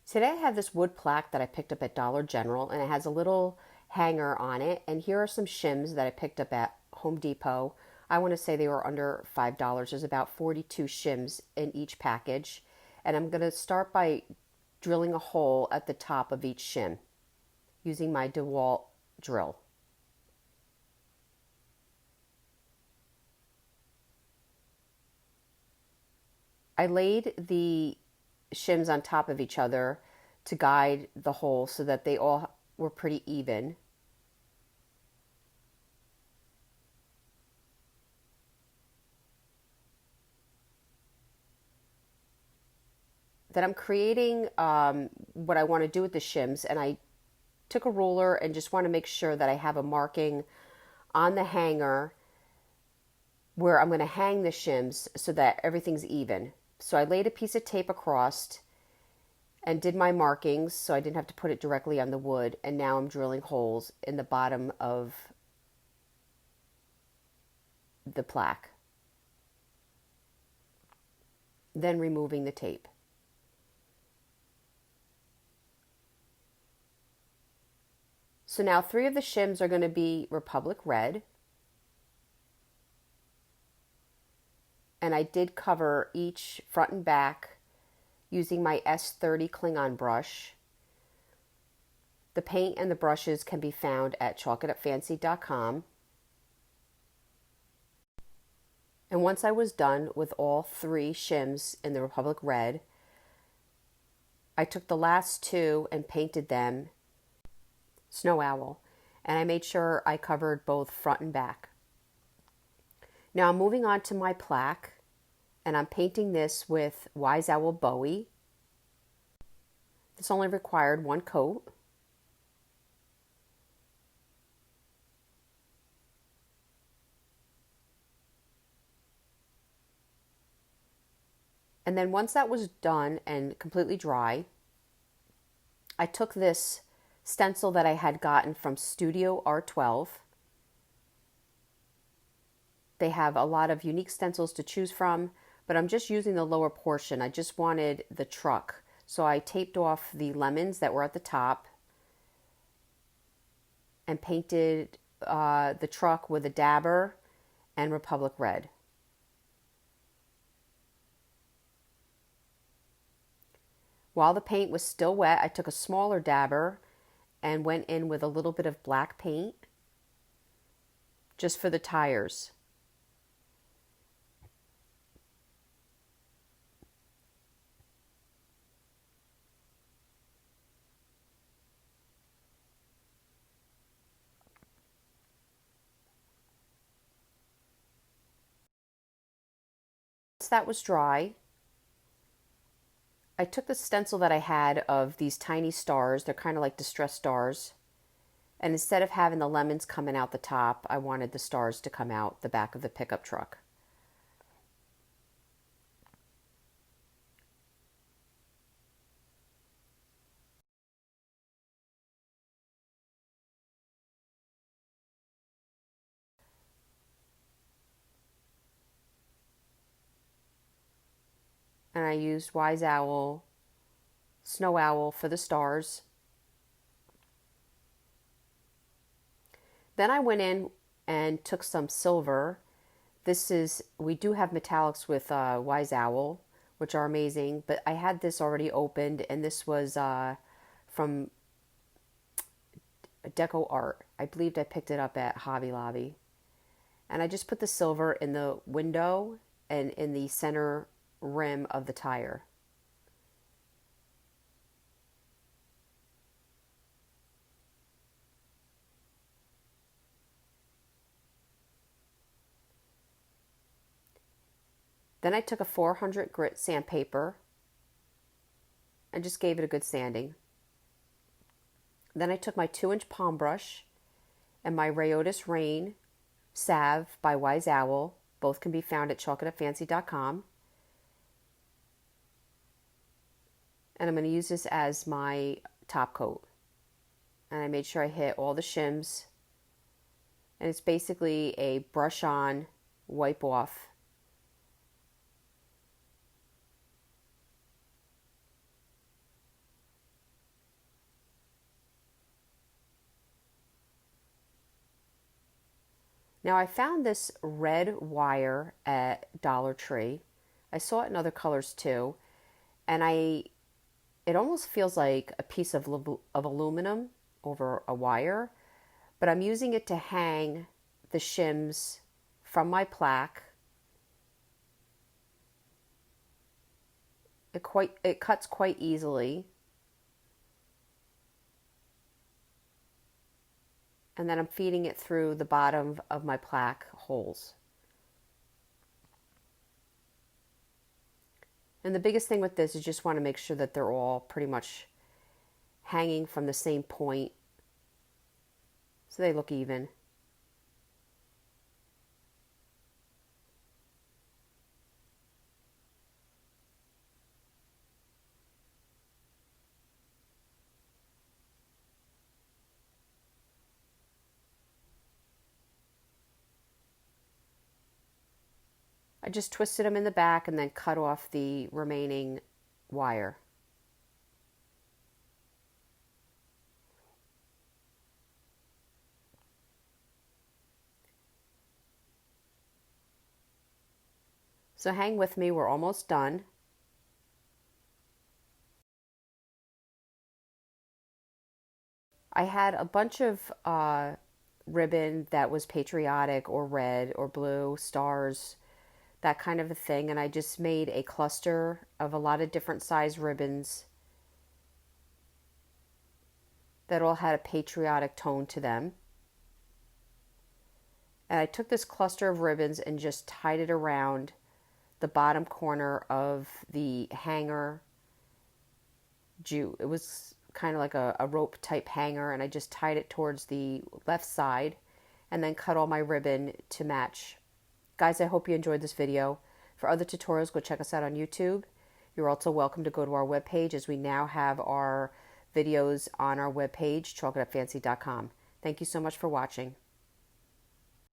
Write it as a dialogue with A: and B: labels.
A: Today I have this wood plaque that I picked up at Dollar General, and it has a little hanger on it. And here are some shims that I picked up at Home Depot. I want to say they were under $5. There's about 42 shims in each package. And I'm going to start by drilling a hole at the top of each shim using my DeWalt drill. I laid the shims on top of each other to guide the hole so that they all were pretty even. Then I'm creating what I want to do with the shims, and I took a ruler and just want to make sure that I have a marking on the hanger where I'm going to hang the shims so that everything's even. So I laid a piece of tape across and did my markings so I didn't have to put it directly on the wood, and now I'm drilling holes in the bottom of the plaque, then removing the tape. So now 3 of the shims are going to be Republic Red, and I did cover each front and back using my S30 Klingon brush. The paint and the brushes can be found at chalkitupfancy.com. And once I was done with all 3 shims in the Republic Red, I took the last 2 and painted them Snow Owl, and I made sure I covered both front and back. Now I'm moving on to my plaque, and I'm painting this with Wise Owl Bowie. This only required 1 coat. And then once that was done and completely dry, I took this stencil that I had gotten from Studio R12. They have a lot of unique stencils to choose from, but I'm just using the lower portion. I just wanted the truck. So I taped off the lemons that were at the top and painted the truck with a dabber and Republic Red. While the paint was still wet, I took a smaller dabber and went in with a little bit of black paint just for the tires. Once that was dry, I took the stencil that I had of these tiny stars. They're kind of like distress stars. And instead of having the lemons coming out the top, I wanted the stars to come out the back of the pickup truck. And I used Wise Owl, Snow Owl for the stars. Then I went in and took some silver. We do have metallics with Wise Owl, which are amazing, but I had this already opened, and this was from Decor Art. I believed I picked it up at Hobby Lobby. And I just put the silver in the window and in the center rim of the tire. Then I took a 400 grit sandpaper and just gave it a good sanding. Then I took my 2-inch palm brush and my Rayotis Rain salve by Wise Owl. Both can be found at chalkitupfancy.com. And I'm going to use this as my top coat. And I made sure I hit all the shims. And it's basically a brush on, wipe off. Now I found this red wire at Dollar Tree. I saw it in other colors too, and it almost feels like a piece of aluminum over a wire, but I'm using it to hang the shims from my plaque. It cuts quite easily. And then I'm feeding it through the bottom of my plaque holes. And the biggest thing with this is just want to make sure that they're all pretty much hanging from the same point so they look even. I just twisted them in the back and then cut off the remaining wire. So hang with me, we're almost done. I had a bunch of ribbon that was patriotic or red or blue, stars, that kind of a thing. And I just made a cluster of a lot of different size ribbons that all had a patriotic tone to them. And I took this cluster of ribbons and just tied it around the bottom corner of the hanger jute. It was kind of like a rope type hanger, and I just tied it towards the left side and then cut all my ribbon to match. Guys, I hope you enjoyed this video. For other tutorials, go check us out on YouTube. You're also welcome to go to our webpage, as we now have our videos on our webpage, chalkitupfancy.com. Thank you so much for watching.